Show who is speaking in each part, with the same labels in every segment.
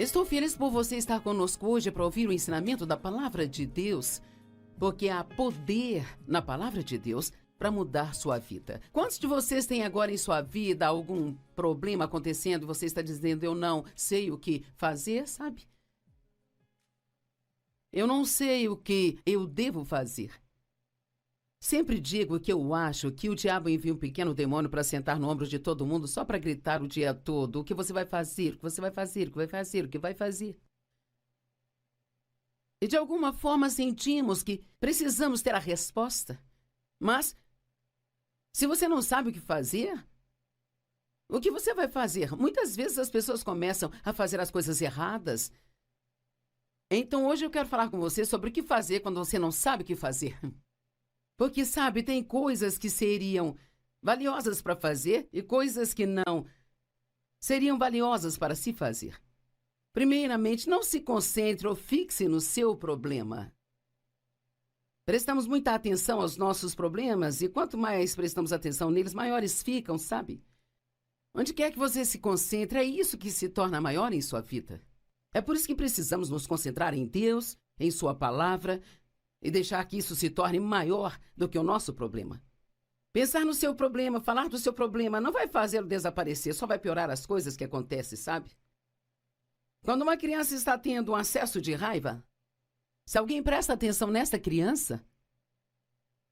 Speaker 1: Estou feliz por você estar conosco hoje para ouvir o ensinamento da Palavra de Deus, porque há poder na Palavra de Deus para mudar sua vida. Quantos de vocês têm agora em sua vida algum problema acontecendo e você está dizendo, eu não sei o que fazer, sabe? Eu não sei o que eu devo fazer. Sempre digo que eu acho que o diabo envia um pequeno demônio para sentar no ombro de todo mundo só para gritar o dia todo o que você vai fazer, o que você vai fazer, o que vai fazer, o que vai fazer. E de alguma forma sentimos que precisamos ter a resposta. Mas, se você não sabe o que fazer, o que você vai fazer? Muitas vezes as pessoas começam a fazer as coisas erradas. Então hoje eu quero falar com você sobre o que fazer quando você não sabe o que fazer. Porque, sabe, tem coisas que seriam valiosas para fazer e coisas que não seriam valiosas para se fazer. Primeiramente, não se concentre ou fixe no seu problema. Prestamos muita atenção aos nossos problemas e quanto mais prestamos atenção neles, maiores ficam, sabe? Onde quer que você se concentre, é isso que se torna maior em sua vida. É por isso que precisamos nos concentrar em Deus, em sua palavra, e deixar que isso se torne maior do que o nosso problema. Pensar no seu problema, falar do seu problema, não vai fazê-lo desaparecer, só vai piorar as coisas que acontecem, sabe? Quando uma criança está tendo um acesso de raiva, se alguém presta atenção nessa criança,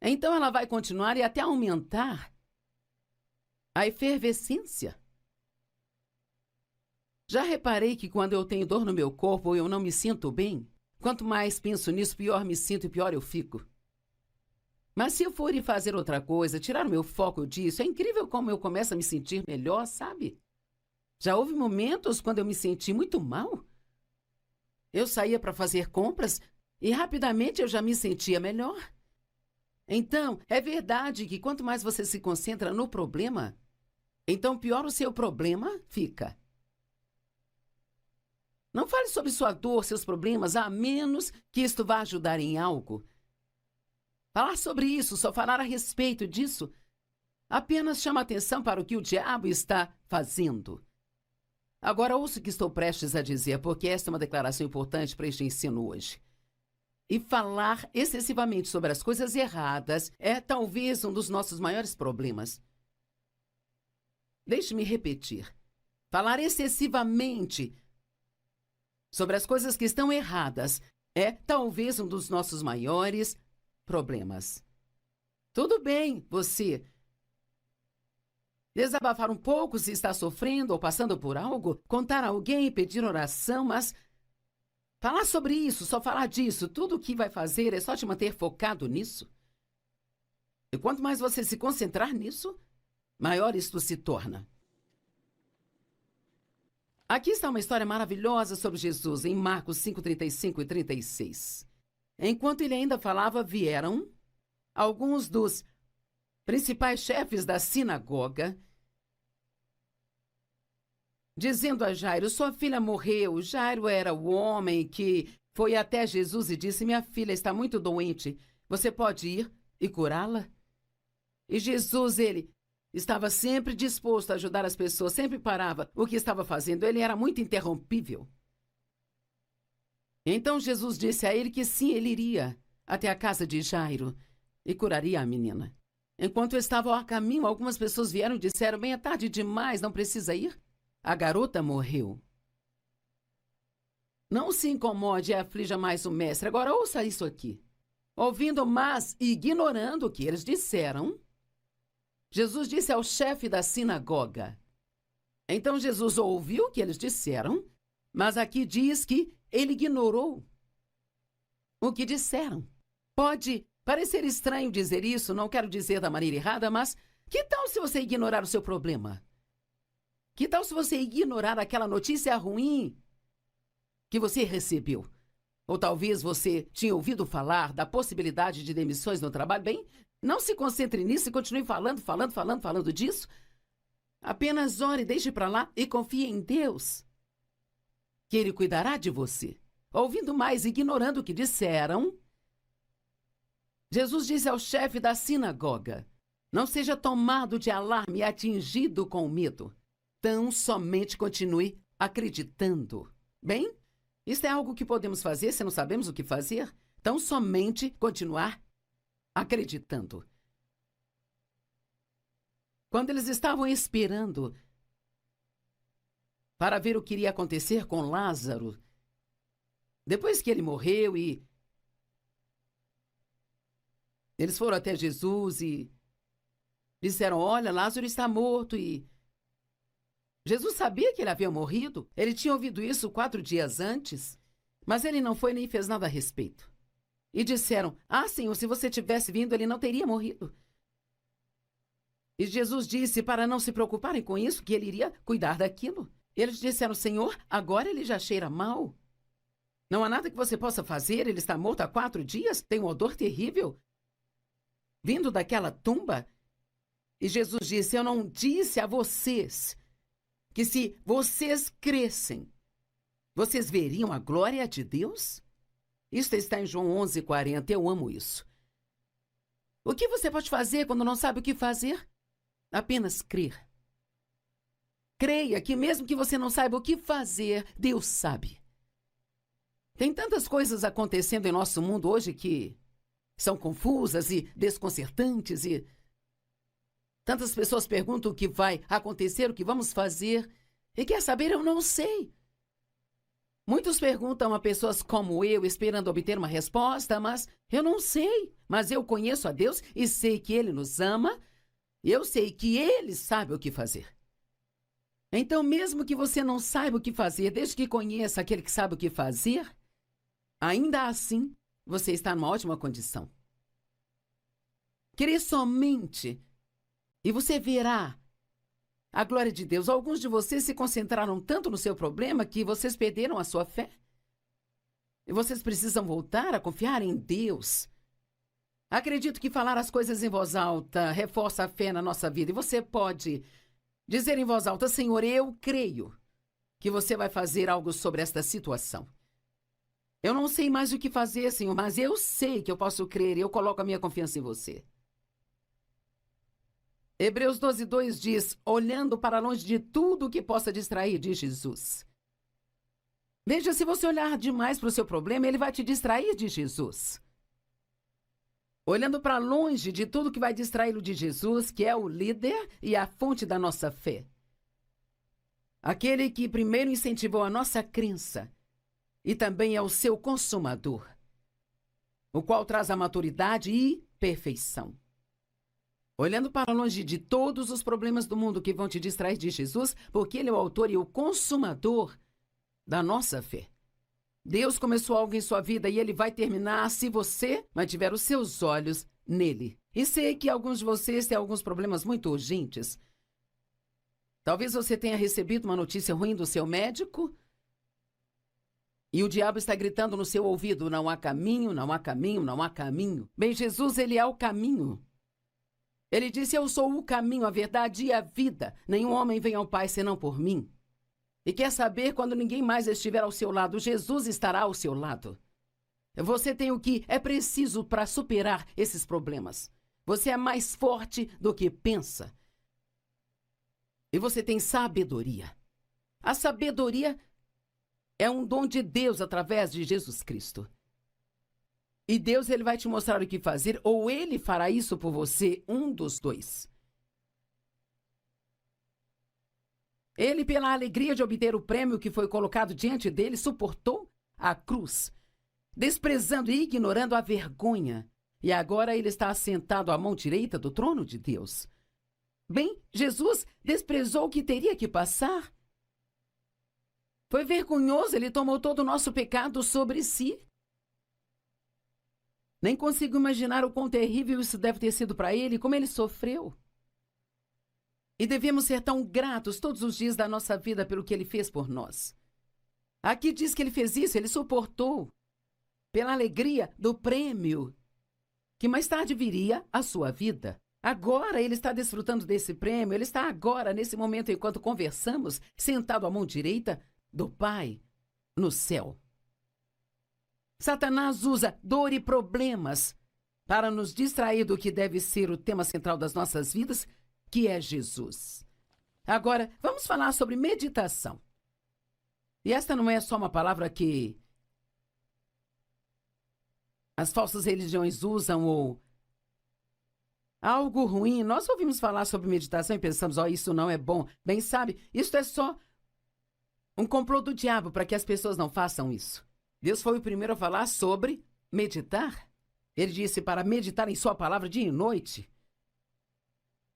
Speaker 1: então ela vai continuar e até aumentar a efervescência. Já reparei que quando eu tenho dor no meu corpo ou eu não me sinto bem, quanto mais penso nisso, pior me sinto e pior eu fico. Mas se eu for ir fazer outra coisa, tirar o meu foco disso, é incrível como eu começo a me sentir melhor, sabe? Já houve momentos quando eu me senti muito mal. Eu saía para fazer compras e rapidamente eu já me sentia melhor. Então, é verdade que quanto mais você se concentra no problema, então pior o seu problema fica. Não fale sobre sua dor, seus problemas, a menos que isto vá ajudar em algo. Falar sobre isso, só falar a respeito disso, apenas chama atenção para o que o diabo está fazendo. Agora ouça o que estou prestes a dizer, porque esta é uma declaração importante para este ensino hoje. E falar excessivamente sobre as coisas erradas é talvez um dos nossos maiores problemas. Deixe-me repetir. Falar excessivamente sobre as coisas que estão erradas é talvez um dos nossos maiores problemas. Tudo bem, você desabafar um pouco se está sofrendo ou passando por algo, contar a alguém, pedir oração, mas falar sobre isso, só falar disso, tudo o que vai fazer é só te manter focado nisso. E quanto mais você se concentrar nisso, maior isto se torna. Aqui está uma história maravilhosa sobre Jesus, em Marcos 5, 35 e 36. Enquanto ele ainda falava, vieram alguns dos principais chefes da sinagoga, dizendo a Jairo, sua filha morreu. Jairo era o homem que foi até Jesus e disse, minha filha está muito doente, você pode ir e curá-la? E Jesus, ele estava sempre disposto a ajudar as pessoas, sempre parava o que estava fazendo. Ele era muito interrompível. Então Jesus disse a ele que sim, ele iria até a casa de Jairo e curaria a menina. Enquanto estavam a caminho, algumas pessoas vieram e disseram, bem, é tarde demais, não precisa ir? A garota morreu. Não se incomode e aflija mais o mestre. Agora ouça isso aqui. Ouvindo, mas ignorando o que eles disseram, Jesus disse ao chefe da sinagoga. Então Jesus ouviu o que eles disseram, mas aqui diz que ele ignorou o que disseram. Pode parecer estranho dizer isso, não quero dizer da maneira errada, mas que tal se você ignorar o seu problema? Que tal se você ignorar aquela notícia ruim que você recebeu? Ou talvez você tinha ouvido falar da possibilidade de demissões no trabalho. Bem, não se concentre nisso e continue falando disso. Apenas ore, deixe para lá e confie em Deus, que Ele cuidará de você. Ouvindo mais, ignorando o que disseram, Jesus disse ao chefe da sinagoga, não seja tomado de alarme e atingido com medo. Tão somente continue acreditando. Bem, isso é algo que podemos fazer se não sabemos o que fazer. Então, somente continuar acreditando. Quando eles estavam esperando para ver o que iria acontecer com Lázaro, depois que ele morreu e eles foram até Jesus e disseram, olha, Lázaro está morto e Jesus sabia que ele havia morrido. Ele tinha ouvido isso 4 dias antes, mas ele não foi nem fez nada a respeito. E disseram, Senhor, se você tivesse vindo, ele não teria morrido. E Jesus disse para não se preocuparem com isso, que ele iria cuidar daquilo. Eles disseram, Senhor, agora ele já cheira mal. Não há nada que você possa fazer, ele está morto há 4 dias, tem um odor terrível vindo daquela tumba. E Jesus disse, eu não disse a vocês que se vocês crescem, vocês veriam a glória de Deus? Isso está em João 11:40, eu amo isso. O que você pode fazer quando não sabe o que fazer? Apenas crer. Creia que mesmo que você não saiba o que fazer, Deus sabe. Tem tantas coisas acontecendo em nosso mundo hoje que são confusas e desconcertantes e tantas pessoas perguntam o que vai acontecer, o que vamos fazer. E quer saber, eu não sei. Muitos perguntam a pessoas como eu, esperando obter uma resposta, mas eu não sei. Mas eu conheço a Deus e sei que Ele nos ama. E eu sei que Ele sabe o que fazer. Então, mesmo que você não saiba o que fazer, desde que conheça aquele que sabe o que fazer, ainda assim, você está numa ótima condição. Crer somente e você verá a glória de Deus. Alguns de vocês se concentraram tanto no seu problema que vocês perderam a sua fé. E vocês precisam voltar a confiar em Deus. Acredito que falar as coisas em voz alta reforça a fé na nossa vida. E você pode dizer em voz alta, Senhor, eu creio que você vai fazer algo sobre esta situação. Eu não sei mais o que fazer, Senhor, mas eu sei que eu posso crer e eu coloco a minha confiança em você. Hebreus 12:2 diz, olhando para longe de tudo que possa distrair de Jesus. Veja, se você olhar demais para o seu problema, ele vai te distrair de Jesus. Olhando para longe de tudo que vai distraí-lo de Jesus, que é o líder e a fonte da nossa fé. Aquele que primeiro incentivou a nossa crença e também é o seu consumador, o qual traz a maturidade e perfeição. Olhando para longe de todos os problemas do mundo que vão te distrair de Jesus, porque Ele é o autor e o consumador da nossa fé. Deus começou algo em sua vida e Ele vai terminar se você mantiver os seus olhos nele. E sei que alguns de vocês têm alguns problemas muito urgentes. Talvez você tenha recebido uma notícia ruim do seu médico e o diabo está gritando no seu ouvido, não há caminho, não há caminho, não há caminho. Bem, Jesus, Ele é o caminho. Ele disse, eu sou o caminho, a verdade e a vida. Nenhum homem vem ao Pai senão por mim. E quer saber, quando ninguém mais estiver ao seu lado, Jesus estará ao seu lado. Você tem o que é preciso para superar esses problemas. Você é mais forte do que pensa. E você tem sabedoria. A sabedoria é um dom de Deus através de Jesus Cristo. E Deus, Ele vai te mostrar o que fazer, ou Ele fará isso por você, um dos dois. Ele, pela alegria de obter o prêmio que foi colocado diante dele, suportou a cruz, desprezando e ignorando a vergonha. E agora ele está assentado à mão direita do trono de Deus. Bem, Jesus desprezou o que teria que passar. Foi vergonhoso, ele tomou todo o nosso pecado sobre si. Nem consigo imaginar o quão terrível isso deve ter sido para ele, como ele sofreu. E devemos ser tão gratos todos os dias da nossa vida pelo que ele fez por nós. Aqui diz que ele fez isso, ele suportou, pela alegria do prêmio, que mais tarde viria à sua vida. Agora ele está desfrutando desse prêmio, ele está agora, nesse momento, enquanto conversamos, sentado à mão direita do Pai, no céu. Satanás usa dor e problemas para nos distrair do que deve ser o tema central das nossas vidas, que é Jesus. Agora, vamos falar sobre meditação. E esta não é só uma palavra que as falsas religiões usam ou algo ruim. Nós ouvimos falar sobre meditação e pensamos, isso não é bom. Bem, sabe, isso é só um complô do diabo para que as pessoas não façam isso. Deus foi o primeiro a falar sobre meditar. Ele disse para meditar em sua palavra dia e noite,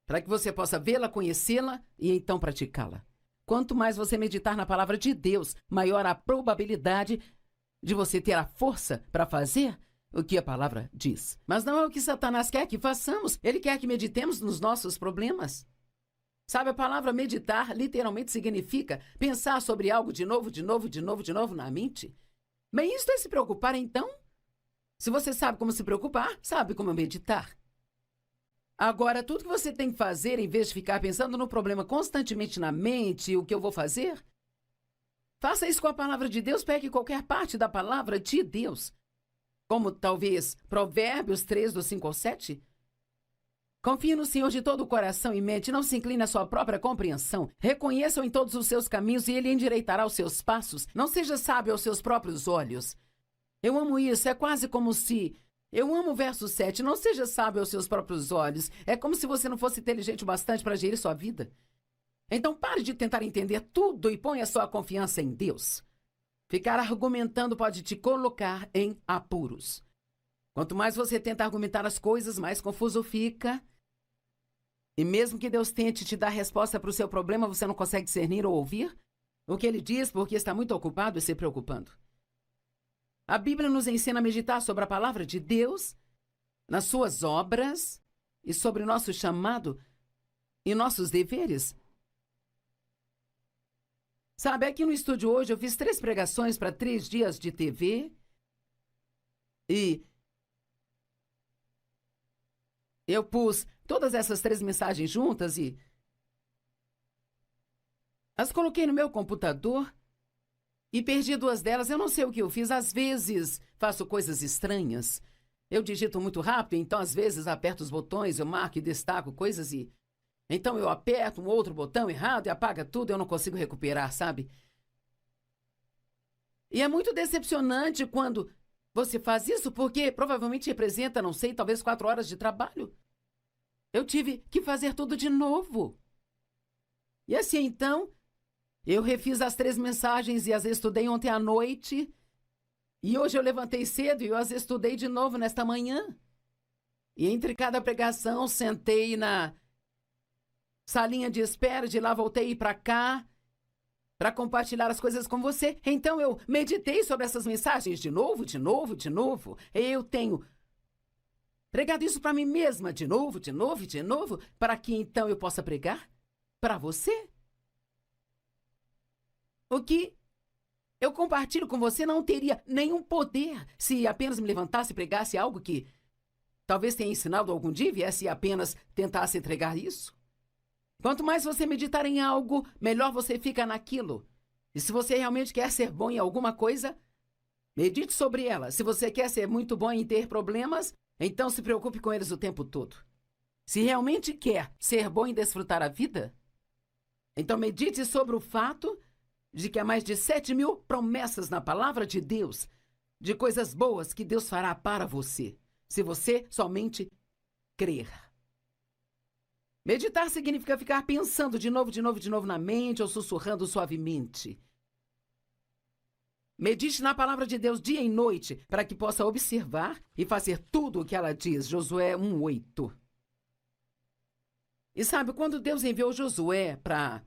Speaker 1: para que você possa vê-la, conhecê-la e então praticá-la. Quanto mais você meditar na palavra de Deus, maior a probabilidade de você ter a força para fazer o que a palavra diz. Mas não é o que Satanás quer que façamos. Ele quer que meditemos nos nossos problemas. Sabe, a palavra meditar literalmente significa pensar sobre algo de novo na mente. Bem, isto é se preocupar, então? Se você sabe como se preocupar, sabe como meditar. Agora, tudo que você tem que fazer, em vez de ficar pensando no problema constantemente na mente, o que eu vou fazer, faça isso com a palavra de Deus, pegue qualquer parte da palavra de Deus. Como talvez Provérbios 3, do 5 ao 7. Confie no Senhor de todo o coração e mente, não se incline à sua própria compreensão. Reconheça-o em todos os seus caminhos e ele endireitará os seus passos. Não seja sábio aos seus próprios olhos. Eu amo isso, é quase como se... Eu amo o verso 7, não seja sábio aos seus próprios olhos. É como se você não fosse inteligente o bastante para gerir sua vida. Então pare de tentar entender tudo e ponha sua confiança em Deus. Ficar argumentando pode te colocar em apuros. Quanto mais você tenta argumentar as coisas, mais confuso fica. E mesmo que Deus tente te dar resposta para o seu problema, você não consegue discernir ou ouvir o que ele diz porque está muito ocupado e se preocupando. A Bíblia nos ensina a meditar sobre a palavra de Deus, nas suas obras e sobre nosso chamado e nossos deveres. Sabe, aqui no estúdio hoje eu fiz 3 pregações para 3 dias de TV e eu pus todas essas 3 mensagens juntas e as coloquei no meu computador e perdi 2 delas. Eu não sei o que eu fiz. Às vezes faço coisas estranhas. Eu digito muito rápido, então às vezes aperto os botões, eu marco e destaco coisas e... Então eu aperto um outro botão errado e apaga tudo, eu não consigo recuperar, sabe? E é muito decepcionante quando você faz isso, porque provavelmente representa, não sei, talvez 4 horas de trabalho. Eu tive que fazer tudo de novo. E assim, então, eu refiz as 3 mensagens e as estudei ontem à noite. E hoje eu levantei cedo e eu as estudei de novo nesta manhã. E entre cada pregação, sentei na salinha de espera, de lá voltei para cá, para compartilhar as coisas com você. Então eu meditei sobre essas mensagens de novo. Eu tenho pregado isso para mim mesma de novo, para que então eu possa pregar para você. O que eu compartilho com você não teria nenhum poder se apenas me levantasse e pregasse algo que talvez tenha ensinado algum dia e viesse apenas tentasse entregar isso. Quanto mais você meditar em algo, melhor você fica naquilo. E se você realmente quer ser bom em alguma coisa, medite sobre ela. Se você quer ser muito bom em ter problemas, então se preocupe com eles o tempo todo. Se realmente quer ser bom em desfrutar a vida, então medite sobre o fato de que há mais de 7.000 promessas na palavra de Deus, de coisas boas que Deus fará para você, se você somente crer. Meditar significa ficar pensando de novo na mente ou sussurrando suavemente. Medite na palavra de Deus dia e noite para que possa observar e fazer tudo o que ela diz. Josué 1:8. E sabe, quando Deus enviou Josué para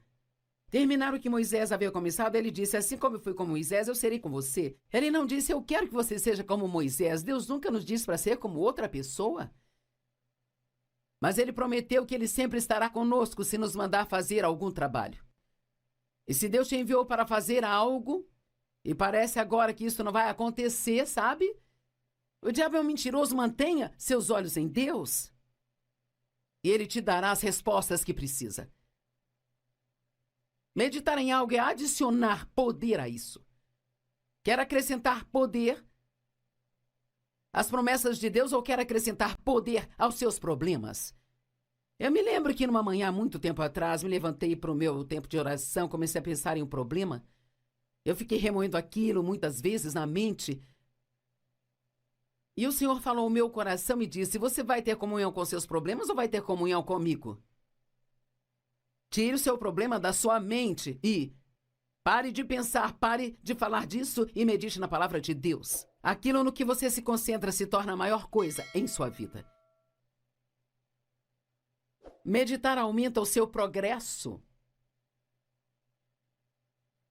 Speaker 1: terminar o que Moisés havia começado, ele disse, assim como eu fui com Moisés, eu serei com você. Ele não disse, eu quero que você seja como Moisés. Deus nunca nos disse para ser como outra pessoa. Mas ele prometeu que ele sempre estará conosco se nos mandar fazer algum trabalho. E se Deus te enviou para fazer algo, e parece agora que isso não vai acontecer, sabe? O diabo é um mentiroso, mantenha seus olhos em Deus. E ele te dará as respostas que precisa. Meditar em algo é adicionar poder a isso. Quer acrescentar poder às promessas de Deus ou quer acrescentar poder aos seus problemas? Eu me lembro que numa manhã, há muito tempo atrás, me levantei para o meu tempo de oração, comecei a pensar em um problema. Eu fiquei remoendo aquilo muitas vezes na mente. E o Senhor falou ao meu coração e disse: você vai ter comunhão com seus problemas ou vai ter comunhão comigo? Tire o seu problema da sua mente e pare de pensar, pare de falar disso e medite na palavra de Deus. Aquilo no que você se concentra se torna a maior coisa em sua vida. Meditar aumenta o seu progresso.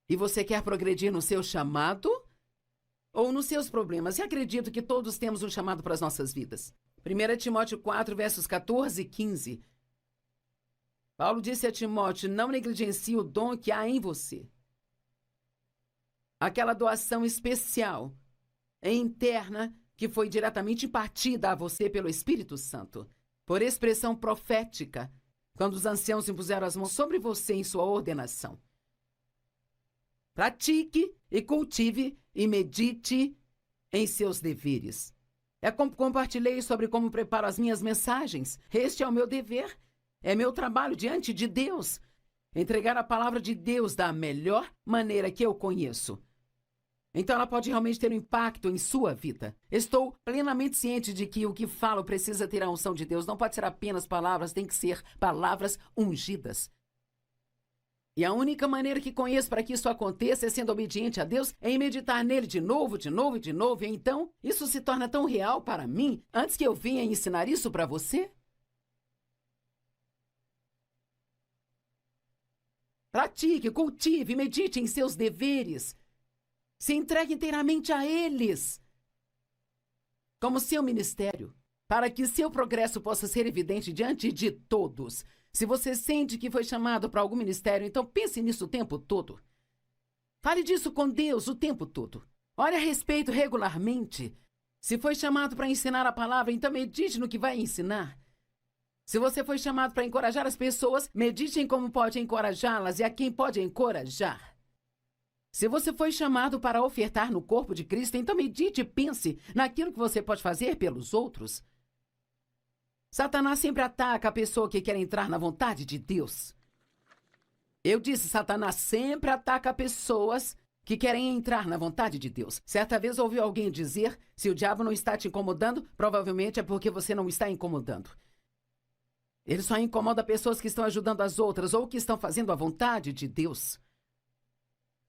Speaker 1: E você quer progredir no seu chamado ou nos seus problemas? E acredito que todos temos um chamado para as nossas vidas. 1 Timóteo 4, versos 14 e 15. Paulo disse a Timóteo: não negligencie o dom que há em você. Aquela doação especial e interna que foi diretamente impartida a você pelo Espírito Santo, por expressão profética, quando os anciãos impuseram as mãos sobre você em sua ordenação. Pratique e cultive e medite em seus deveres. É como compartilhei sobre como preparo as minhas mensagens. Este é o meu dever. É meu trabalho diante de Deus. Entregar a palavra de Deus da melhor maneira que eu conheço. Então ela pode realmente ter um impacto em sua vida. Estou plenamente ciente de que o que falo precisa ter a unção de Deus. Não pode ser apenas palavras, tem que ser palavras ungidas. E a única maneira que conheço para que isso aconteça é sendo obediente a Deus, é em meditar nele de novo, de novo e de novo. E então, isso se torna tão real para mim, antes que eu venha ensinar isso para você. Pratique, cultive, medite em seus deveres. Se entregue inteiramente a eles, como seu ministério, para que seu progresso possa ser evidente diante de todos. Se você sente que foi chamado para algum ministério, então pense nisso o tempo todo. Fale disso com Deus o tempo todo. Ore a respeito regularmente. Se foi chamado para ensinar a palavra, então medite no que vai ensinar. Se você foi chamado para encorajar as pessoas, medite em como pode encorajá-las e a quem pode encorajar. Se você foi chamado para ofertar no corpo de Cristo, então medite e pense naquilo que você pode fazer pelos outros. Satanás sempre ataca a pessoa que quer entrar na vontade de Deus. Eu disse, Satanás sempre ataca pessoas que querem entrar na vontade de Deus. Certa vez ouvi alguém dizer, se o diabo não está te incomodando, provavelmente é porque você não está incomodando. Ele só incomoda pessoas que estão ajudando as outras ou que estão fazendo a vontade de Deus.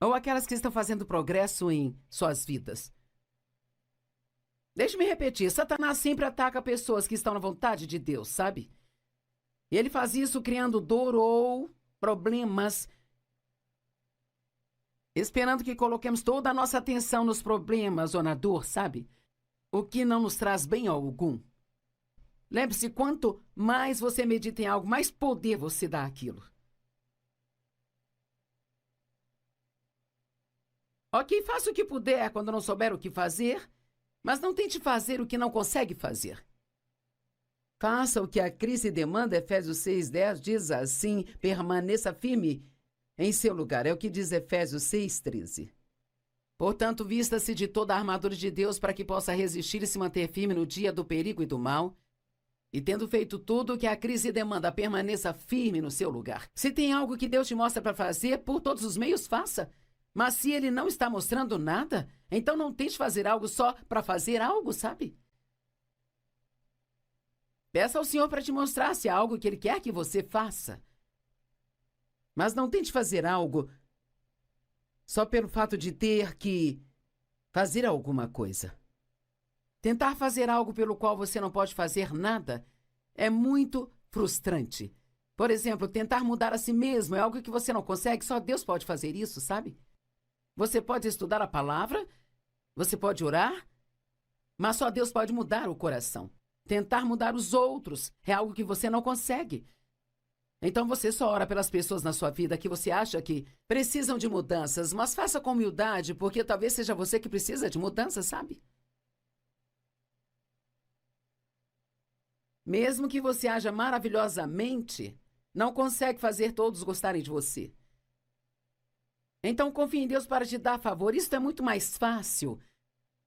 Speaker 1: Ou aquelas que estão fazendo progresso em suas vidas. Deixe-me repetir, Satanás sempre ataca pessoas que estão na vontade de Deus, sabe? E ele faz isso criando dor ou problemas, esperando que coloquemos toda a nossa atenção nos problemas ou na dor, sabe? O que não nos traz bem algum. Lembre-se, quanto mais você medita em algo, mais poder você dá àquilo. Ok, faça o que puder quando não souber o que fazer, mas não tente fazer o que não consegue fazer. Faça o que a crise demanda. Efésios 6:10 diz assim: permaneça firme em seu lugar. É o que diz Efésios 6:13. Portanto, vista-se de toda a armadura de Deus para que possa resistir e se manter firme no dia do perigo e do mal. E tendo feito tudo o que a crise demanda, permaneça firme no seu lugar. Se tem algo que Deus te mostra para fazer, por todos os meios, faça. Mas se ele não está mostrando nada, então não tente fazer algo só para fazer algo, sabe? Peça ao Senhor para te mostrar se há algo que ele quer que você faça. Mas não tente fazer algo só pelo fato de ter que fazer alguma coisa. Tentar fazer algo pelo qual você não pode fazer nada é muito frustrante. Por exemplo, tentar mudar a si mesmo é algo que você não consegue, só Deus pode fazer isso, sabe? Você pode estudar a palavra, você pode orar, mas só Deus pode mudar o coração. Tentar mudar os outros é algo que você não consegue. Então você só ora pelas pessoas na sua vida que você acha que precisam de mudanças, mas faça com humildade, porque talvez seja você que precisa de mudanças, sabe? Mesmo que você haja maravilhosamente, não consegue fazer todos gostarem de você. Então confie em Deus para te dar favor. Isso é muito mais fácil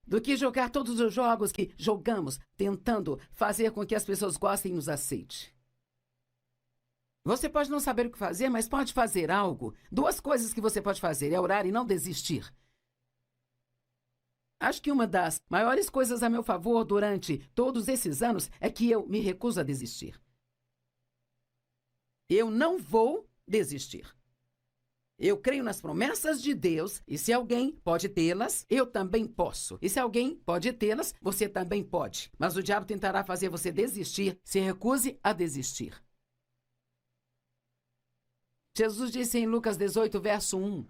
Speaker 1: do que jogar todos os jogos que jogamos, tentando fazer com que as pessoas gostem e nos aceitem. Você pode não saber o que fazer, mas pode fazer algo. Duas coisas que você pode fazer é orar e não desistir. Acho que uma das maiores coisas a meu favor durante todos esses anos é que eu me recuso a desistir. Eu não vou desistir. Eu creio nas promessas de Deus, e se alguém pode tê-las, eu também posso. E se alguém pode tê-las, você também pode. Mas o diabo tentará fazer você desistir. Se recuse a desistir. Jesus disse em Lucas 18, verso 1.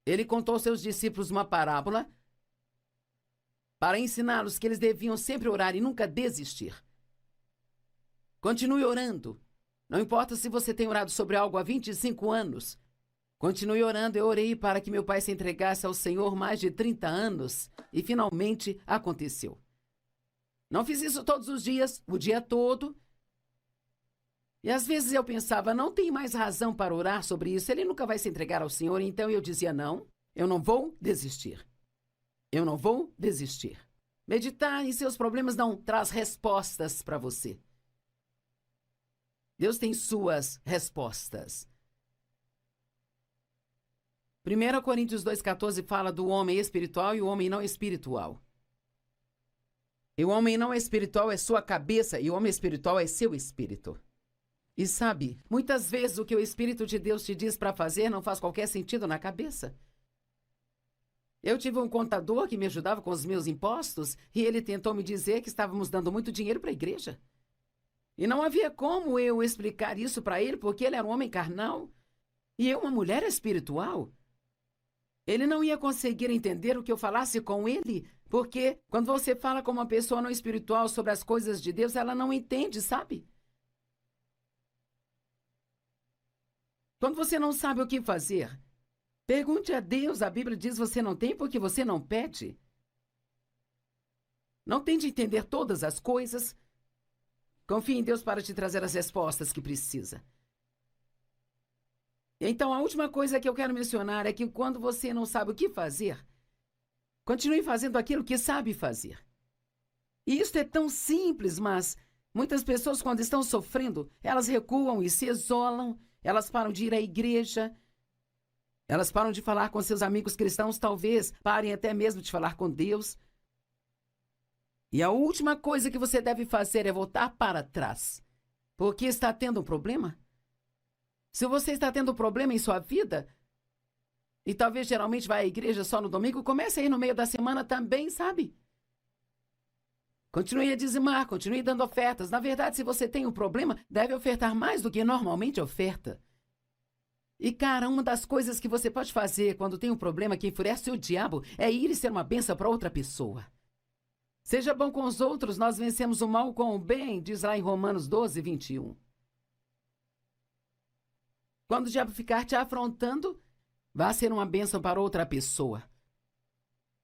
Speaker 1: Ele contou aos seus discípulos uma parábola para ensiná-los que eles deviam sempre orar e nunca desistir. Continue orando. Não importa se você tem orado sobre algo há 25 anos. Continue orando. Eu orei para que meu pai se entregasse ao Senhor mais de 30 anos e finalmente aconteceu. Não fiz isso todos os dias, o dia todo. E às vezes eu pensava, não tem mais razão para orar sobre isso, ele nunca vai se entregar ao Senhor. Então eu dizia, não, eu não vou desistir. Eu não vou desistir. Meditar em seus problemas não traz respostas para você. Deus tem suas respostas. 1 Coríntios 2,14 fala do homem espiritual e o homem não espiritual. E o homem não espiritual é sua cabeça e o homem espiritual é seu espírito. E sabe, muitas vezes o que o Espírito de Deus te diz para fazer não faz qualquer sentido na cabeça. Eu tive um contador que me ajudava com os meus impostos e ele tentou me dizer que estávamos dando muito dinheiro para a igreja. E não havia como eu explicar isso para ele, porque ele era um homem carnal e eu uma mulher espiritual. Ele não ia conseguir entender o que eu falasse com ele, porque quando você fala com uma pessoa não espiritual sobre as coisas de Deus, ela não entende, sabe? Quando você não sabe o que fazer, pergunte a Deus. A Bíblia diz que você não tem porque você não pede. Não tente entender todas as coisas. Confie em Deus para te trazer as respostas que precisa. Então, a última coisa que eu quero mencionar é que quando você não sabe o que fazer, continue fazendo aquilo que sabe fazer. E isso é tão simples, mas muitas pessoas, quando estão sofrendo, elas recuam e se isolam, elas param de ir à igreja, elas param de falar com seus amigos cristãos, talvez parem até mesmo de falar com Deus. E a última coisa que você deve fazer é voltar para trás. Porque está tendo um problema? Se você está tendo um problema em sua vida, e talvez geralmente vai à igreja só no domingo, comece a ir no meio da semana também, sabe? Continue a dizimar, continue dando ofertas. Na verdade, se você tem um problema, deve ofertar mais do que normalmente oferta. E, cara, uma das coisas que você pode fazer quando tem um problema que enfurece o diabo é ir e ser uma bênção para outra pessoa. Seja bom com os outros, nós vencemos o mal com o bem, diz lá em Romanos 12, 21. Quando o diabo ficar te afrontando, vá ser uma bênção para outra pessoa.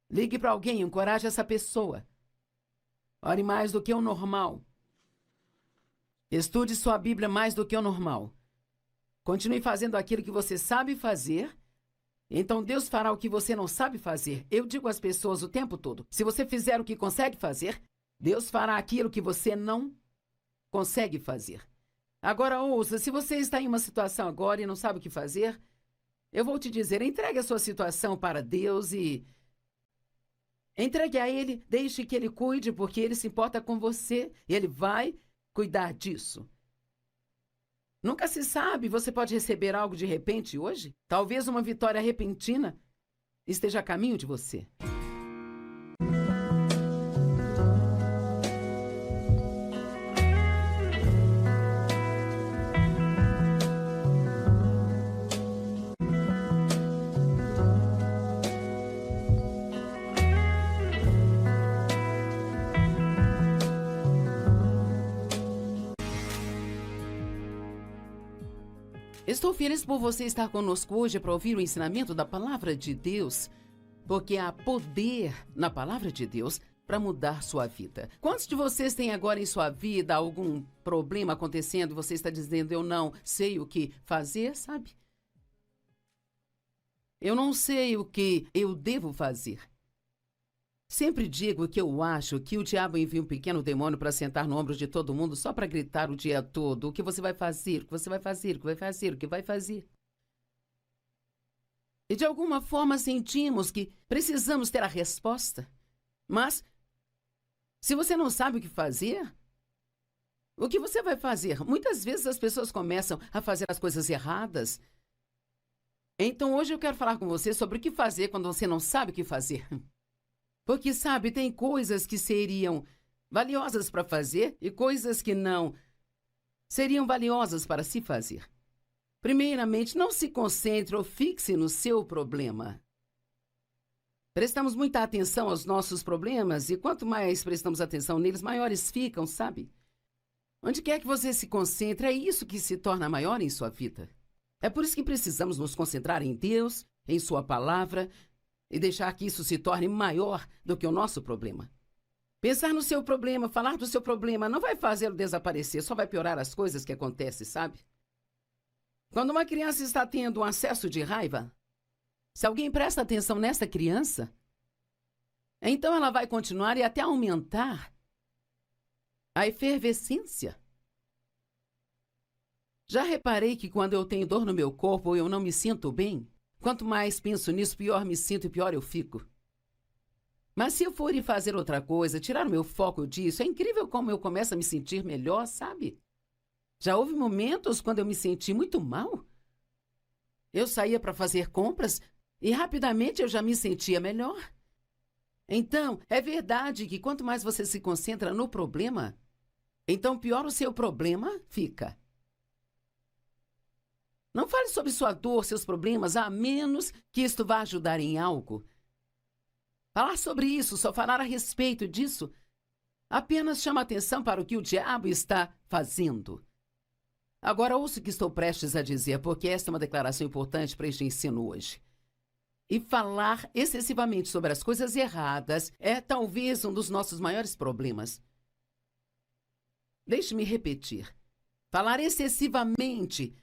Speaker 1: Ligue para alguém, encoraje essa pessoa. Ore mais do que o normal. Estude sua Bíblia mais do que o normal. Continue fazendo aquilo que você sabe fazer. Então Deus fará o que você não sabe fazer. Eu digo às pessoas o tempo todo, se você fizer o que consegue fazer, Deus fará aquilo que você não consegue fazer. Agora ouça, se você está em uma situação agora e não sabe o que fazer, eu vou te dizer, entregue a sua situação para Deus e entregue a Ele, deixe que Ele cuide, porque Ele se importa com você e Ele vai cuidar disso. Nunca se sabe, você pode receber algo de repente hoje? Talvez uma vitória repentina esteja a caminho de você. Estou feliz por você estar conosco hoje para ouvir o ensinamento da Palavra de Deus, porque há poder na Palavra de Deus para mudar sua vida. Quantos de vocês têm agora em sua vida algum problema acontecendo e você está dizendo, eu não sei o que fazer, sabe? Eu não sei o que eu devo fazer. Sempre digo que eu acho que o diabo envia um pequeno demônio para sentar no ombro de todo mundo só para gritar o dia todo: o que você vai fazer, o que você vai fazer, o que vai fazer, o que vai fazer. E de alguma forma sentimos que precisamos ter a resposta. Mas, se você não sabe o que fazer, o que você vai fazer? Muitas vezes as pessoas começam a fazer as coisas erradas. Então hoje eu quero falar com você sobre o que fazer quando você não sabe o que fazer. Porque, sabe, tem coisas que seriam valiosas para fazer e coisas que não seriam valiosas para se fazer. Primeiramente, não se concentre ou fixe no seu problema. Prestamos muita atenção aos nossos problemas e quanto mais prestamos atenção neles, maiores ficam, sabe? Onde quer que você se concentre, é isso que se torna maior em sua vida. É por isso que precisamos nos concentrar em Deus, em sua palavra, e deixar que isso se torne maior do que o nosso problema. Pensar no seu problema, falar do seu problema, não vai fazê-lo desaparecer, só vai piorar as coisas que acontecem, sabe? Quando uma criança está tendo um acesso de raiva, se alguém presta atenção nessa criança, então ela vai continuar e até aumentar a efervescência. Já reparei que quando eu tenho dor no meu corpo ou eu não me sinto bem, quanto mais penso nisso, pior me sinto e pior eu fico. Mas se eu for ir fazer outra coisa, tirar o meu foco disso, é incrível como eu começo a me sentir melhor, sabe? Já houve momentos quando eu me senti muito mal. Eu saía para fazer compras e rapidamente eu já me sentia melhor. Então, é verdade que quanto mais você se concentra no problema, então pior o seu problema fica. Não fale sobre sua dor, seus problemas, a menos que isto vá ajudar em algo. Falar sobre isso, só falar a respeito disso, apenas chama atenção para o que o diabo está fazendo. Agora ouça o que estou prestes a dizer, porque esta é uma declaração importante para este ensino hoje. E falar excessivamente sobre as coisas erradas é talvez um dos nossos maiores problemas. Deixe-me repetir. Falar excessivamente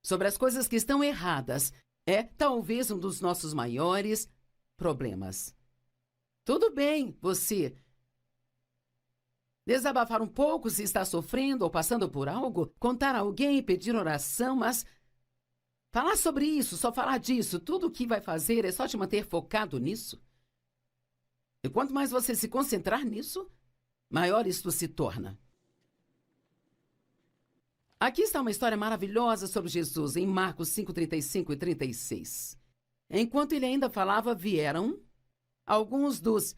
Speaker 1: sobre as coisas que estão erradas é talvez um dos nossos maiores problemas. Tudo bem, você desabafar um pouco se está sofrendo ou passando por algo, contar a alguém, pedir oração, mas falar sobre isso, só falar disso, tudo o que vai fazer é só te manter focado nisso. E quanto mais você se concentrar nisso, maior isto se torna. Aqui está uma história maravilhosa sobre Jesus, em Marcos 5, 35 e 36. Enquanto ele ainda falava, vieram alguns dos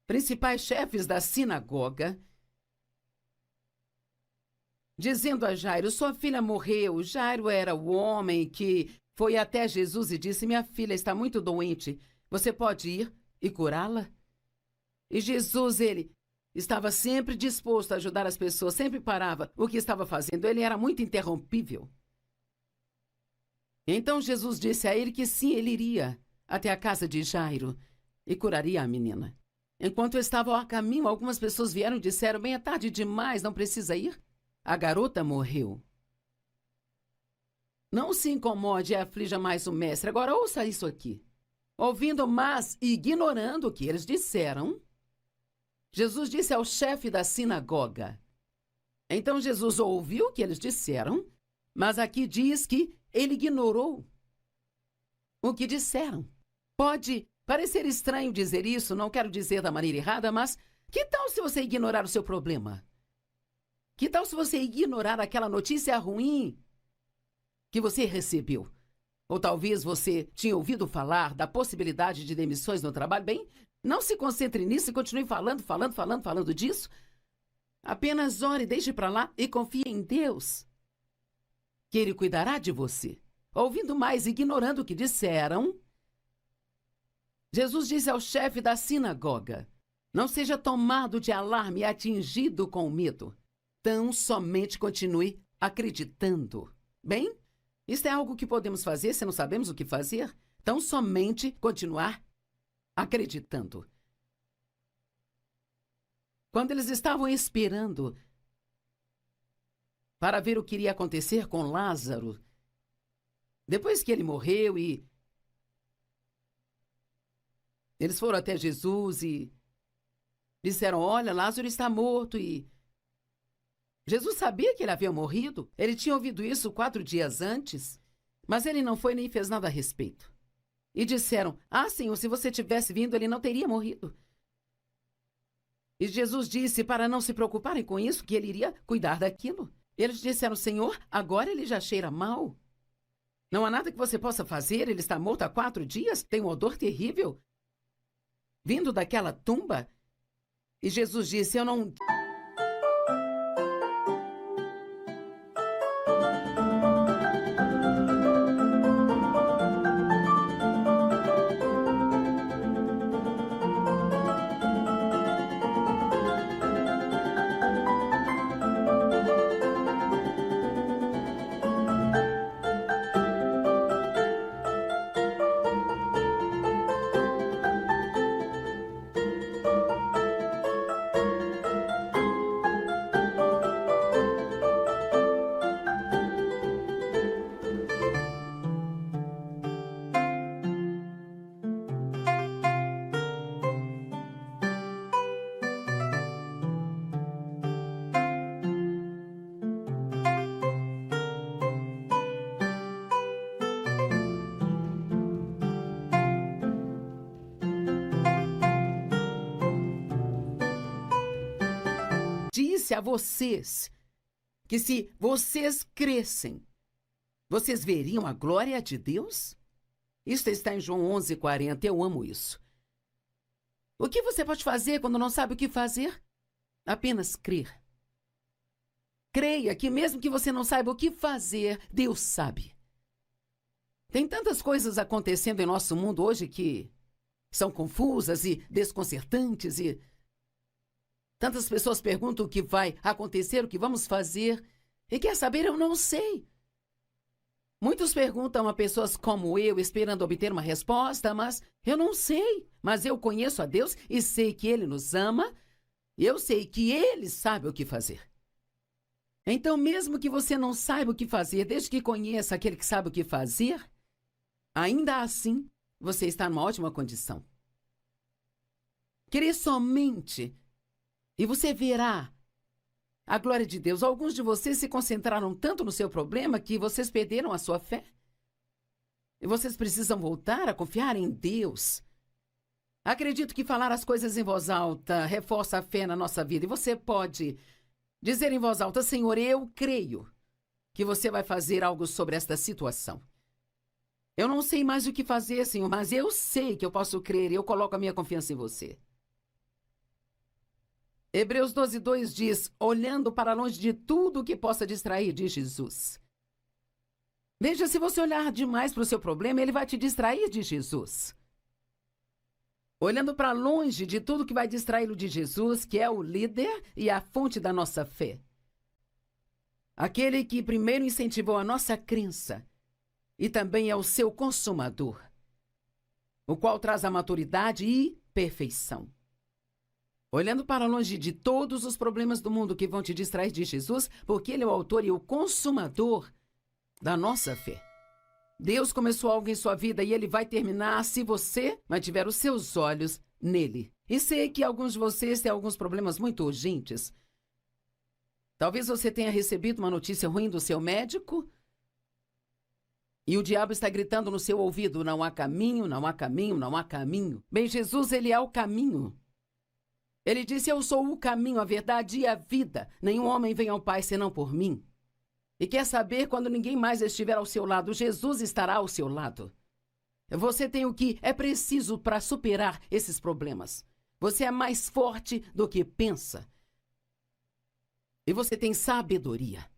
Speaker 1: principais chefes da sinagoga, dizendo a Jairo: sua filha morreu. Jairo era o homem que foi até Jesus e disse: minha filha está muito doente, você pode ir e curá-la? E Jesus, ele estava sempre disposto a ajudar as pessoas, sempre parava o que estava fazendo, ele era muito interrompível. Então Jesus disse a ele que sim, ele iria até a casa de Jairo e curaria a menina. Enquanto estavam a caminho, algumas pessoas vieram e disseram: bem, é tarde demais, não precisa ir? A garota morreu. Não se incomode e aflija mais o mestre. Agora ouça isso aqui. Ouvindo, mas ignorando o que eles disseram, Jesus disse ao chefe da sinagoga. Então Jesus ouviu o que eles disseram, mas aqui diz que ele ignorou o que disseram. Pode parecer estranho dizer isso, não quero dizer da maneira errada, mas que tal se você ignorar o seu problema? Que tal se você ignorar aquela notícia ruim que você recebeu? Ou talvez você tinha ouvido falar da possibilidade de demissões no trabalho? Bem, não se concentre nisso e continue falando disso. Apenas ore, deixe para lá e confie em Deus, que Ele cuidará de você. Ouvindo mais, ignorando o que disseram, Jesus disse ao chefe da sinagoga: não seja tomado de alarme e atingido com medo. Tão somente continue acreditando. Bem, isso é algo que podemos fazer se não sabemos o que fazer. Tão somente continuar acreditando. Quando eles estavam esperando para ver o que iria acontecer com Lázaro, depois que ele morreu, e Eles foram até Jesus e disseram: olha, Lázaro está morto. E Jesus sabia que ele havia morrido. Ele tinha ouvido isso 4 dias antes, mas ele não foi nem fez nada a respeito. E disseram: ah, Senhor, se você tivesse vindo, ele não teria morrido. E Jesus disse para não se preocuparem com isso, que ele iria cuidar daquilo. Eles disseram: Senhor, agora ele já cheira mal. Não há nada que você possa fazer, ele está morto há 4 dias, tem um odor terrível vindo daquela tumba. E Jesus disse: eu não... Disse a vocês que se vocês crescem, vocês veriam a glória de Deus? Isso está em João 11:40, eu amo isso. O que você pode fazer quando não sabe o que fazer? Apenas crer. Creia que mesmo que você não saiba o que fazer, Deus sabe. Tem tantas coisas acontecendo em nosso mundo hoje que são confusas e desconcertantes e tantas pessoas perguntam o que vai acontecer, o que vamos fazer. E quer saber, eu não sei. Muitos perguntam a pessoas como eu, esperando obter uma resposta, mas eu não sei. Mas eu conheço a Deus e sei que Ele nos ama. E eu sei que Ele sabe o que fazer. Então, mesmo que você não saiba o que fazer, desde que conheça aquele que sabe o que fazer, ainda assim, você está numa ótima condição. Crer somente e você verá a glória de Deus. Alguns de vocês se concentraram tanto no seu problema que vocês perderam a sua fé. E vocês precisam voltar a confiar em Deus. Acredito que falar as coisas em voz alta reforça a fé na nossa vida. E você pode dizer em voz alta: Senhor, eu creio que você vai fazer algo sobre esta situação. Eu não sei mais o que fazer, Senhor, mas eu sei que eu posso crer e eu coloco a minha confiança em você. Hebreus 12:2 diz: olhando para longe de tudo que possa distrair de Jesus. Veja, se você olhar demais para o seu problema, ele vai te distrair de Jesus. Olhando para longe de tudo que vai distraí-lo de Jesus, que é o líder e a fonte da nossa fé. Aquele que primeiro incentivou a nossa crença e também é o seu consumador, o qual traz a maturidade e perfeição. Olhando para longe de todos os problemas do mundo que vão te distrair de Jesus, porque Ele é o autor e o consumador da nossa fé. Deus começou algo em sua vida e Ele vai terminar se você mantiver os seus olhos nele. E sei que alguns de vocês têm alguns problemas muito urgentes. Talvez você tenha recebido uma notícia ruim do seu médico e o diabo está gritando no seu ouvido: não há caminho, não há caminho, não há caminho. Bem, Jesus, Ele é o caminho. Ele disse: eu sou o caminho, a verdade e a vida. Nenhum homem vem ao Pai senão por mim. E quer saber, quando ninguém mais estiver ao seu lado, Jesus estará ao seu lado. Você tem o que é preciso para superar esses problemas. Você é mais forte do que pensa. E você tem sabedoria.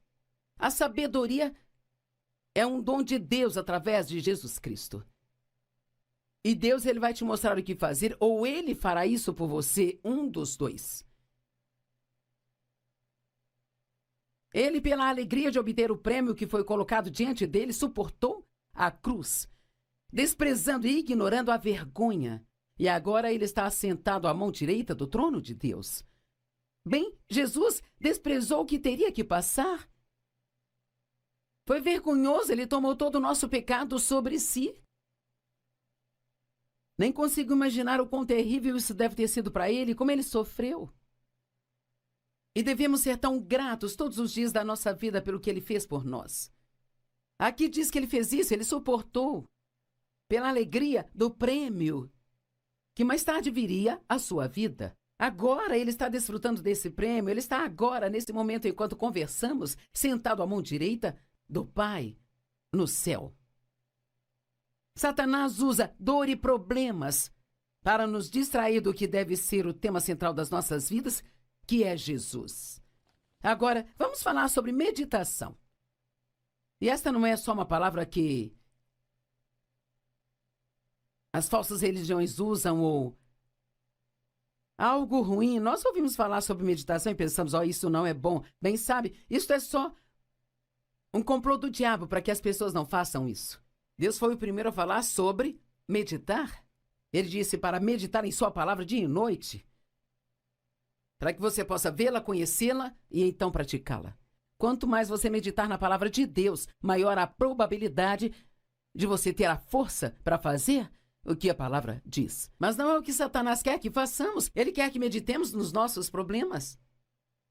Speaker 1: A sabedoria é um dom de Deus através de Jesus Cristo. E Deus, Ele vai te mostrar o que fazer, ou Ele fará isso por você, um dos dois. Ele, pela alegria de obter o prêmio que foi colocado diante dele, suportou a cruz, desprezando e ignorando a vergonha. E agora ele está assentado à mão direita do trono de Deus. Bem, Jesus desprezou o que teria que passar. Foi vergonhoso, ele tomou todo o nosso pecado sobre si. Nem consigo imaginar o quão terrível isso deve ter sido para ele e como ele sofreu. E devemos ser tão gratos todos os dias da nossa vida pelo que ele fez por nós. Aqui diz que ele fez isso, ele suportou, pela alegria do prêmio, que mais tarde viria à sua vida. Agora ele está desfrutando desse prêmio, ele está agora, nesse momento, enquanto conversamos, sentado à mão direita do Pai, no céu. Satanás usa dor e problemas para nos distrair do que deve ser o tema central das nossas vidas, que é Jesus. Agora, vamos falar sobre meditação. E esta não é só uma palavra que as falsas religiões usam ou algo ruim. Nós ouvimos falar sobre meditação e pensamos, isso não é bom. Bem, sabe, isso é só um complô do diabo para que as pessoas não façam isso. Deus foi o primeiro a falar sobre meditar. Ele disse para meditar em sua palavra dia e noite, para que você possa vê-la, conhecê-la e então praticá-la. Quanto mais você meditar na palavra de Deus, maior a probabilidade de você ter a força para fazer o que a palavra diz. Mas não é o que Satanás quer que façamos. Ele quer que meditemos nos nossos problemas.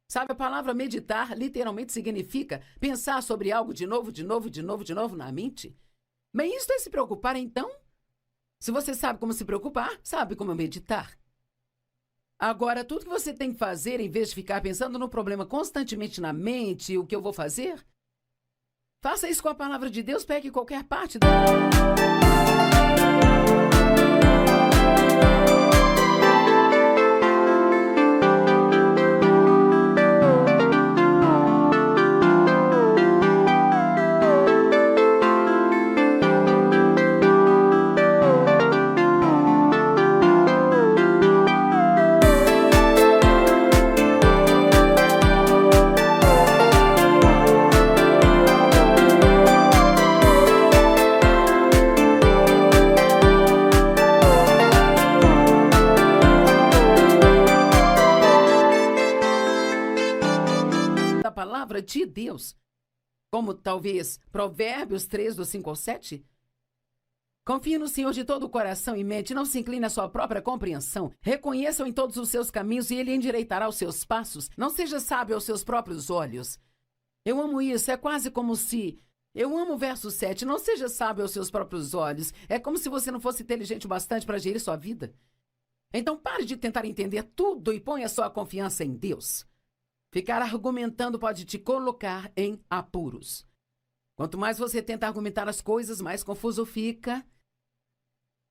Speaker 1: Sabe, a palavra meditar literalmente significa pensar sobre algo de novo na mente. Bem, isso é se preocupar, então? Se você sabe como se preocupar, sabe como meditar. Agora, tudo que você tem que fazer, em vez de ficar pensando no problema constantemente na mente, o que eu vou fazer, faça isso com a palavra de Deus, pegue qualquer parte palavra de Deus, como talvez Provérbios 3, do 5 ao 7. Confie no Senhor de todo o coração e mente, não se incline à sua própria compreensão. Reconheça-o em todos os seus caminhos e ele endireitará os seus passos. Não seja sábio aos seus próprios olhos. Eu amo isso, é quase como se... Eu amo o verso 7, não seja sábio aos seus próprios olhos. É como se você não fosse inteligente o bastante para gerir sua vida. Então pare de tentar entender tudo e ponha sua confiança em Deus. Ficar argumentando pode te colocar em apuros. Quanto mais você tenta argumentar as coisas, mais confuso fica.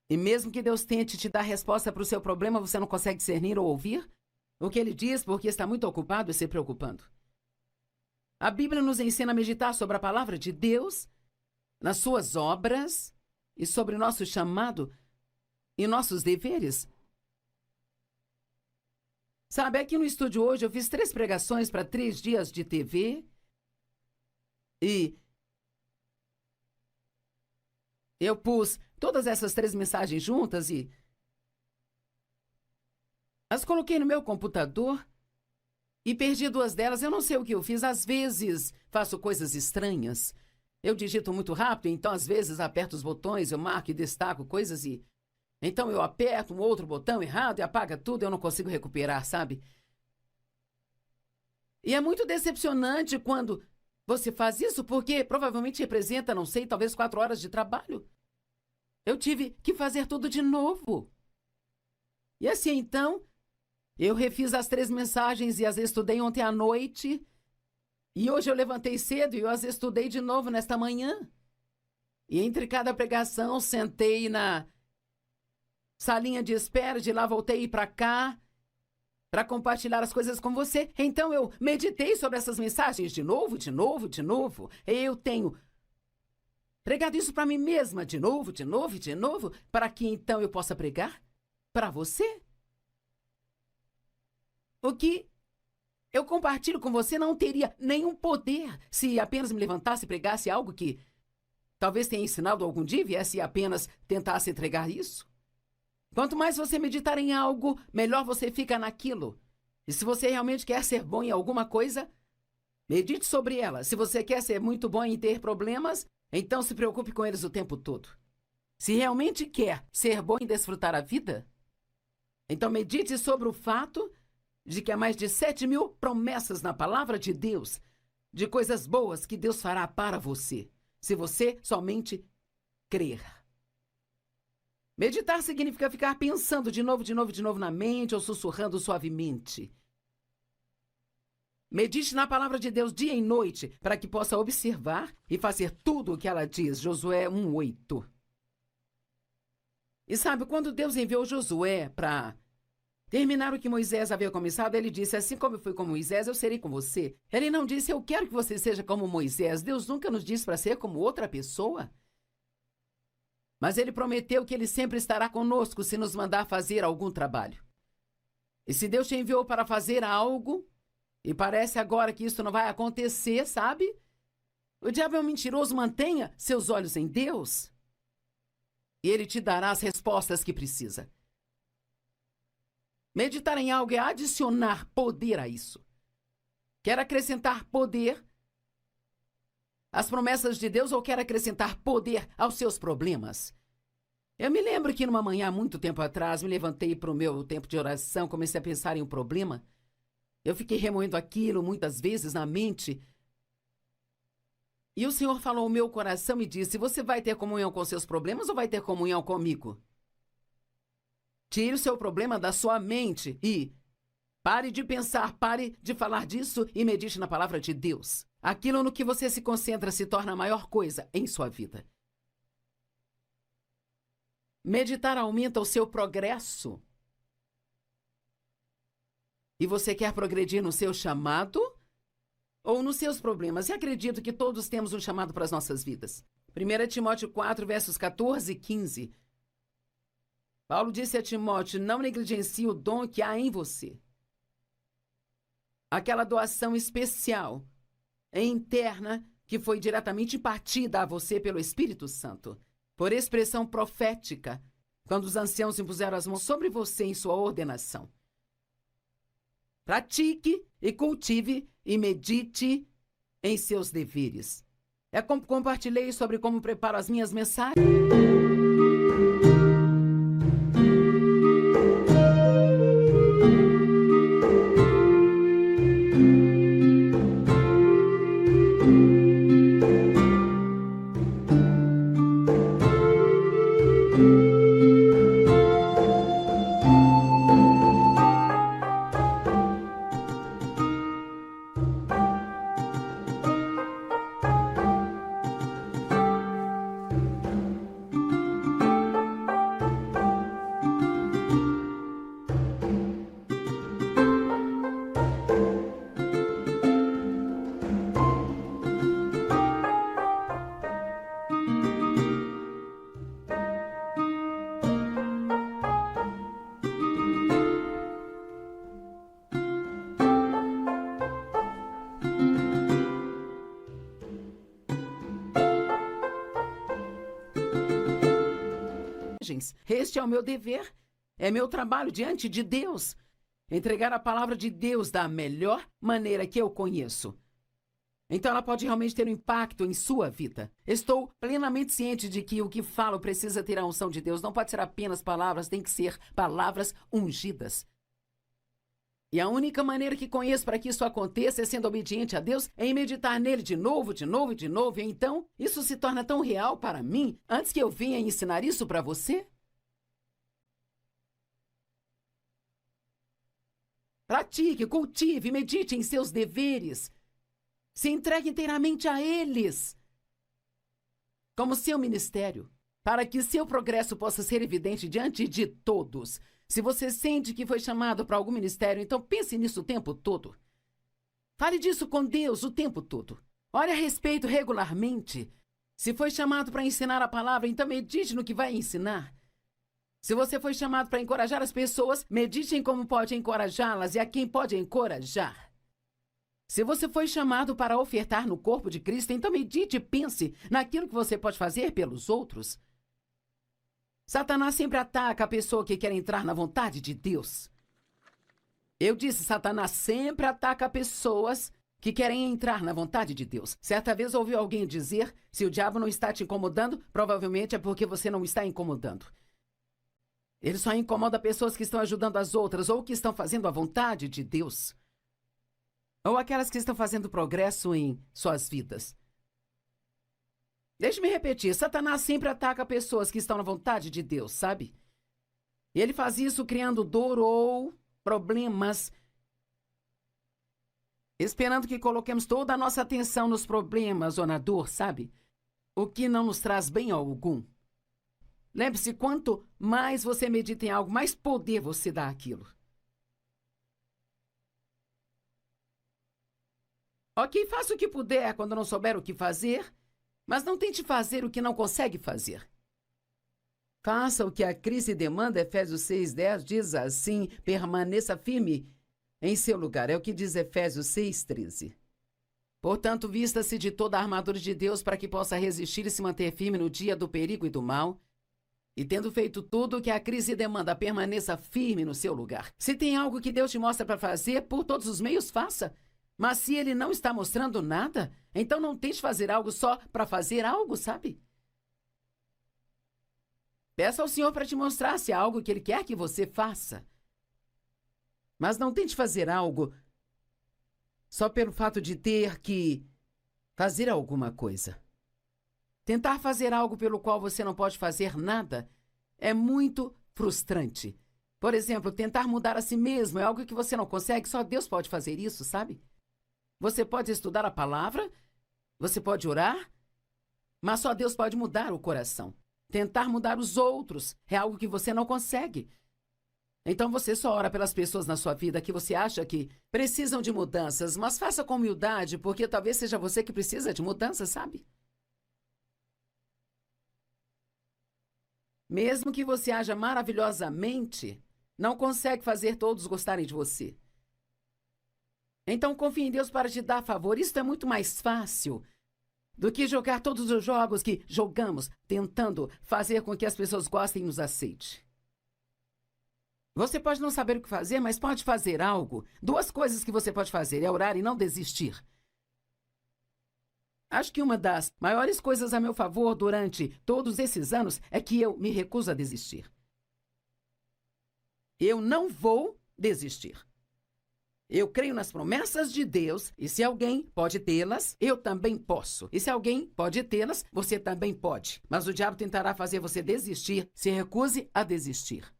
Speaker 1: E mesmo que Deus tente te dar resposta para o seu problema, você não consegue discernir ou ouvir o que ele diz porque está muito ocupado e se preocupando. A Bíblia nos ensina a meditar sobre a palavra de Deus, nas suas obras e sobre o nosso chamado e nossos deveres. Sabe, aqui no estúdio hoje eu fiz 3 pregações para 3 dias de TV e eu pus todas essas 3 mensagens juntas e as coloquei no meu computador e perdi 2 delas. Eu não sei o que eu fiz. Às vezes faço coisas estranhas. Eu digito muito rápido, então às vezes aperto os botões, eu marco e destaco coisas e... Então eu aperto um outro botão errado e apaga tudo, eu não consigo recuperar, sabe? E é muito decepcionante quando você faz isso, porque provavelmente representa, não sei, talvez 4 horas de trabalho. Eu tive que fazer tudo de novo. E assim, então, eu refiz as 3 mensagens e as estudei ontem à noite. E hoje eu levantei cedo e eu as estudei de novo nesta manhã. E entre cada pregação, sentei na salinha de espera, de lá voltei para cá para compartilhar as coisas com você. Então eu meditei sobre essas mensagens de novo. Eu tenho pregado isso para mim mesma de novo, para que então eu possa pregar para você. O que eu compartilho com você não teria nenhum poder se apenas me levantasse e pregasse algo que talvez tenha ensinado algum dia e viesse e apenas tentasse entregar isso. Quanto mais você meditar em algo, melhor você fica naquilo. E se você realmente quer ser bom em alguma coisa, medite sobre ela. Se você quer ser muito bom em ter problemas, então se preocupe com eles o tempo todo. Se realmente quer ser bom e desfrutar a vida, então medite sobre o fato de que há mais de 7.000 promessas na palavra de Deus, de coisas boas que Deus fará para você, se você somente crer. Meditar significa ficar pensando de novo na mente ou sussurrando suavemente. Medite na palavra de Deus dia e noite, para que possa observar e fazer tudo o que ela diz. Josué 1:8. E sabe, quando Deus enviou Josué para terminar o que Moisés havia começado, ele disse: assim como eu fui com Moisés, eu serei com você. Ele não disse: eu quero que você seja como Moisés. Deus nunca nos disse para ser como outra pessoa. Mas ele prometeu que ele sempre estará conosco se nos mandar fazer algum trabalho. E se Deus te enviou para fazer algo, e parece agora que isso não vai acontecer, sabe? O diabo é um mentiroso, mantenha seus olhos em Deus. E ele te dará as respostas que precisa. Meditar em algo é adicionar poder a isso. Quer acrescentar poder às promessas de Deus ou quer acrescentar poder aos seus problemas? Eu me lembro que numa manhã, muito tempo atrás, me levantei para o meu tempo de oração, comecei a pensar em um problema. Eu fiquei remoendo aquilo muitas vezes na mente. E o Senhor falou ao meu coração e disse: você vai ter comunhão com seus problemas ou vai ter comunhão comigo? Tire o seu problema da sua mente e pare de pensar, pare de falar disso e medite na palavra de Deus. Aquilo no que você se concentra se torna a maior coisa em sua vida. Meditar aumenta o seu progresso. E você quer progredir no seu chamado ou nos seus problemas? E acredito que todos temos um chamado para as nossas vidas. 1 Timóteo 4, versos 14 e 15. Paulo disse a Timóteo: não negligencie o dom que há em você. Aquela doação especial e interna que foi diretamente impartida a você pelo Espírito Santo, por expressão profética, quando os anciãos impuseram as mãos sobre você em sua ordenação. Pratique e cultive e medite em seus deveres. É como compartilhei sobre como preparo as minhas mensagens. Este é o meu dever, é meu trabalho diante de Deus. Entregar a palavra de Deus da melhor maneira que eu conheço. Então ela pode realmente ter um impacto em sua vida. Estou plenamente ciente de que o que falo precisa ter a unção de Deus. Não pode ser apenas palavras, tem que ser palavras ungidas. E a única maneira que conheço para que isso aconteça é sendo obediente a Deus, é em meditar nele de novo. E então isso se torna tão real para mim, antes que eu venha ensinar isso para você. Pratique, cultive, medite em seus deveres. Se entregue inteiramente a eles, como seu ministério, para que seu progresso possa ser evidente diante de todos. Se você sente que foi chamado para algum ministério, então pense nisso o tempo todo. Fale disso com Deus o tempo todo. Ore a respeito regularmente. Se foi chamado para ensinar a palavra, então medite no que vai ensinar. Se você foi chamado para encorajar as pessoas, medite em como pode encorajá-las e a quem pode encorajar. Se você foi chamado para ofertar no corpo de Cristo, então medite e pense naquilo que você pode fazer pelos outros. Satanás sempre ataca a pessoa que quer entrar na vontade de Deus. Eu disse, Satanás sempre ataca pessoas que querem entrar na vontade de Deus. Certa vez ouviu alguém dizer, se o diabo não está te incomodando, provavelmente é porque você não está incomodando. Ele só incomoda pessoas que estão ajudando as outras ou que estão fazendo a vontade de Deus. Ou aquelas que estão fazendo progresso em suas vidas. Deixe-me repetir, Satanás sempre ataca pessoas que estão na vontade de Deus, sabe? E ele faz isso criando dor ou problemas, esperando que coloquemos toda a nossa atenção nos problemas ou na dor, sabe? O que não nos traz bem algum. Lembre-se, quanto mais você medita em algo, mais poder você dá àquilo. Ok, faça o que puder quando não souber o que fazer, mas não tente fazer o que não consegue fazer. Faça o que a crise demanda, Efésios 6:10 diz assim, permaneça firme em seu lugar. É o que diz Efésios 6:13. Portanto, vista-se de toda a armadura de Deus para que possa resistir e se manter firme no dia do perigo e do mal. E tendo feito tudo o que a crise demanda, permaneça firme no seu lugar. Se tem algo que Deus te mostra para fazer, por todos os meios, faça. Mas se Ele não está mostrando nada, então não tente fazer algo só para fazer algo, sabe? Peça ao Senhor para te mostrar se há algo que Ele quer que você faça. Mas não tente fazer algo só pelo fato de ter que fazer alguma coisa. Tentar fazer algo pelo qual você não pode fazer nada é muito frustrante. Por exemplo, tentar mudar a si mesmo é algo que você não consegue, só Deus pode fazer isso, sabe? Você pode estudar a palavra, você pode orar, mas só Deus pode mudar o coração. Tentar mudar os outros é algo que você não consegue. Então você só ora pelas pessoas na sua vida que você acha que precisam de mudanças, mas faça com humildade, porque talvez seja você que precisa de mudanças, sabe? Mesmo que você haja maravilhosamente, não consegue fazer todos gostarem de você. Então confie em Deus para te dar favor. Isso é muito mais fácil do que jogar todos os jogos que jogamos, tentando fazer com que as pessoas gostem e nos aceitem. Você pode não saber o que fazer, mas pode fazer algo. 2 coisas que você pode fazer é orar e não desistir. Acho que uma das maiores coisas a meu favor durante todos esses anos é que eu me recuso a desistir. Eu não vou desistir. Eu creio nas promessas de Deus e se alguém pode tê-las, eu também posso. E se alguém pode tê-las, você também pode. Mas o diabo tentará fazer você desistir. Se recuse a desistir.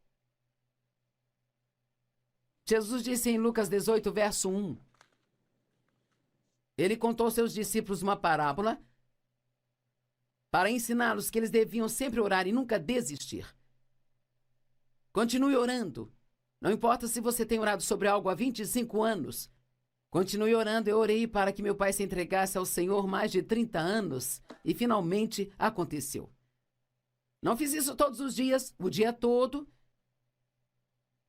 Speaker 1: Jesus disse em Lucas 18, verso 1. Ele contou aos seus discípulos uma parábola para ensiná-los que eles deviam sempre orar e nunca desistir. Continue orando. Não importa se você tem orado sobre algo há 25 anos. Continue orando. Eu orei para que meu pai se entregasse ao Senhor mais de 30 anos e finalmente aconteceu. Não fiz isso todos os dias, o dia todo.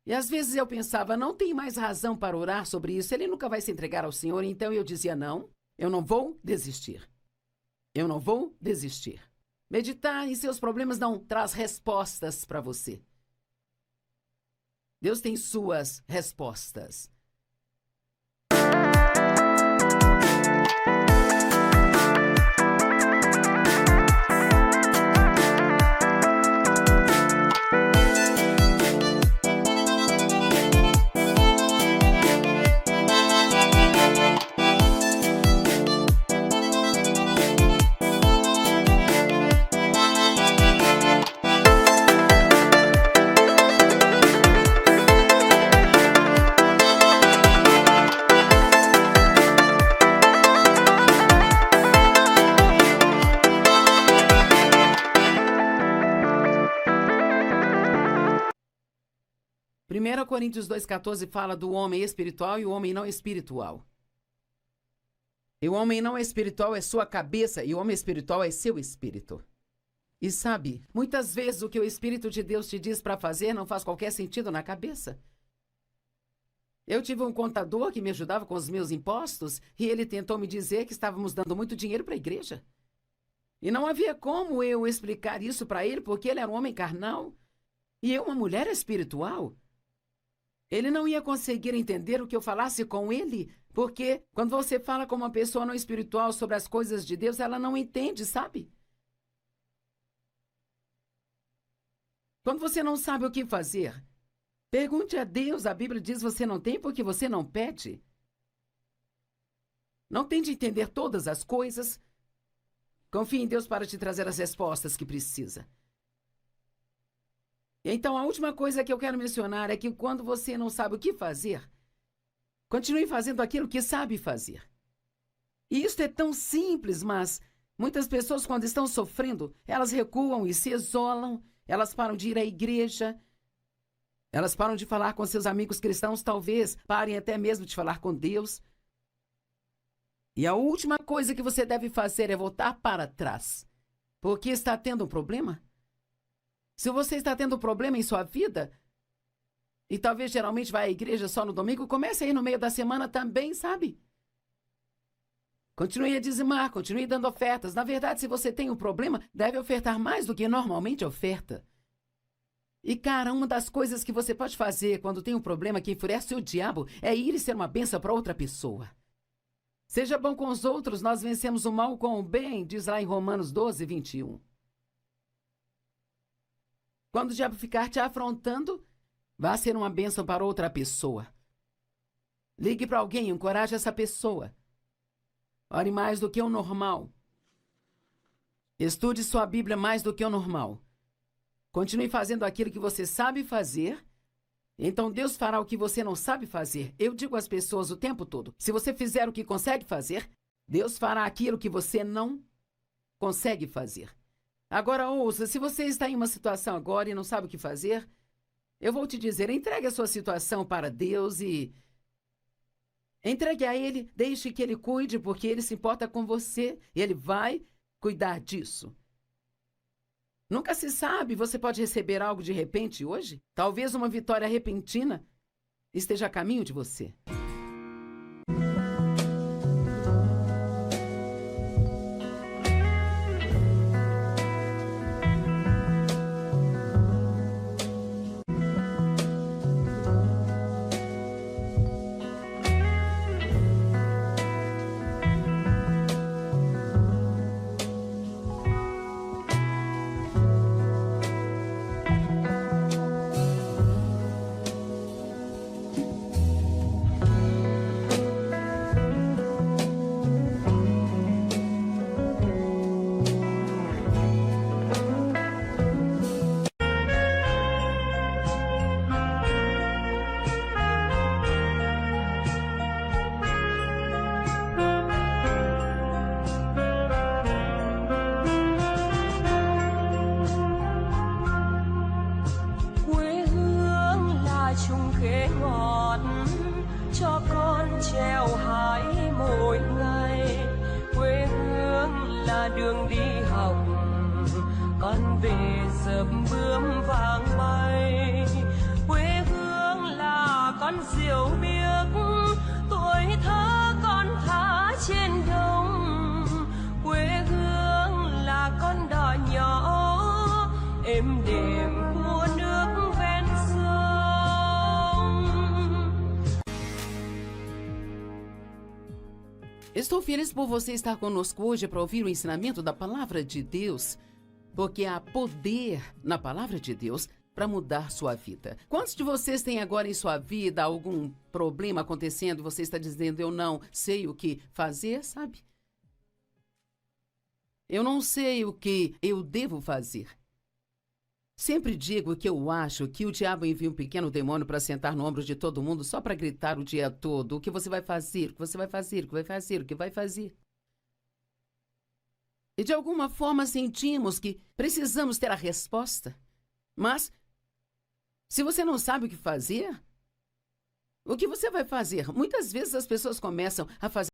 Speaker 1: E às vezes eu pensava, não tem mais razão para orar sobre isso, ele nunca vai se entregar ao Senhor. Então eu dizia, não, eu não vou desistir. Eu não vou desistir. Meditar em seus problemas não traz respostas para você. Deus tem suas respostas. Coríntios 2,14 fala do homem espiritual e o homem não espiritual. E o homem não espiritual é sua cabeça e o homem espiritual é seu espírito. E sabe, muitas vezes o que o Espírito de Deus te diz para fazer não faz qualquer sentido na cabeça. Eu tive um contador que me ajudava com os meus impostos e ele tentou me dizer que estávamos dando muito dinheiro para a igreja. E não havia como eu explicar isso para ele porque ele era um homem carnal e eu uma mulher espiritual. Ele não ia conseguir entender o que eu falasse com ele, Porque quando você fala com uma pessoa não espiritual sobre as coisas de Deus, ela não entende, sabe? Quando você não sabe o que fazer, pergunte a Deus. A Bíblia diz: você não tem porque você não pede. Não tente entender todas as coisas. Confie em Deus para te trazer as respostas que precisa. Então, a última coisa que eu quero mencionar é que quando você não sabe o que fazer, continue fazendo aquilo que sabe fazer. E isso é tão simples, mas muitas pessoas, quando estão sofrendo, elas recuam e se isolam, elas param de ir à igreja, elas param de falar com seus amigos cristãos, talvez parem até mesmo de falar com Deus. E a última coisa que você deve fazer é voltar para trás. Porque está tendo um problema? Se você está tendo um problema em sua vida, e talvez geralmente vai à igreja só no domingo, comece a ir no meio da semana também, sabe? Continue a dizimar, continue dando ofertas. Na verdade, se você tem um problema, deve ofertar mais do que normalmente oferta. E, cara, uma das coisas que você pode fazer quando tem um problema que enfurece o diabo é ir e ser uma bênção para outra pessoa. Seja bom com os outros, nós vencemos o mal com o bem, diz lá em Romanos 12, 21. Quando o diabo ficar te afrontando, vá ser uma bênção para outra pessoa. Ligue para alguém, encoraje essa pessoa. Ore mais do que o normal. Estude sua Bíblia mais do que o normal. Continue fazendo aquilo que você sabe fazer. Então Deus fará o que você não sabe fazer. Eu digo às pessoas o tempo todo: se você fizer o que consegue fazer, Deus fará aquilo que você não consegue fazer. Agora ouça, se você está em uma situação agora e não sabe o que fazer, eu vou te dizer: entregue a sua situação para Deus e entregue a Ele, deixe que Ele cuide, porque Ele se importa com você e Ele vai cuidar disso. Nunca se sabe, você pode receber algo de repente hoje. Talvez uma vitória repentina esteja a caminho de você.
Speaker 2: Đường đi học con về sớm bướm vàng bay, quê hương là con diều biếc, tuổi thơ con thả trên đồng, quê hương là con đò nhỏ êm đềm của nước ven sông.
Speaker 1: Estou feliz por você estar conosco hoje para ouvir o ensinamento da Palavra de Deus, porque há poder na Palavra de Deus para mudar sua vida. Quantos de vocês têm agora em sua vida algum problema acontecendo e você está dizendo: eu não sei o que fazer, sabe? Eu não sei o que eu devo fazer. Sempre digo que eu acho que o diabo envia um pequeno demônio para sentar no ombro de todo mundo só para gritar o dia todo: o que você vai fazer, o que você vai fazer, o que vai fazer, o que vai fazer. E de alguma forma sentimos que precisamos ter a resposta. Mas, se você não sabe o que fazer, o que você vai fazer? Muitas vezes as pessoas começam a fazer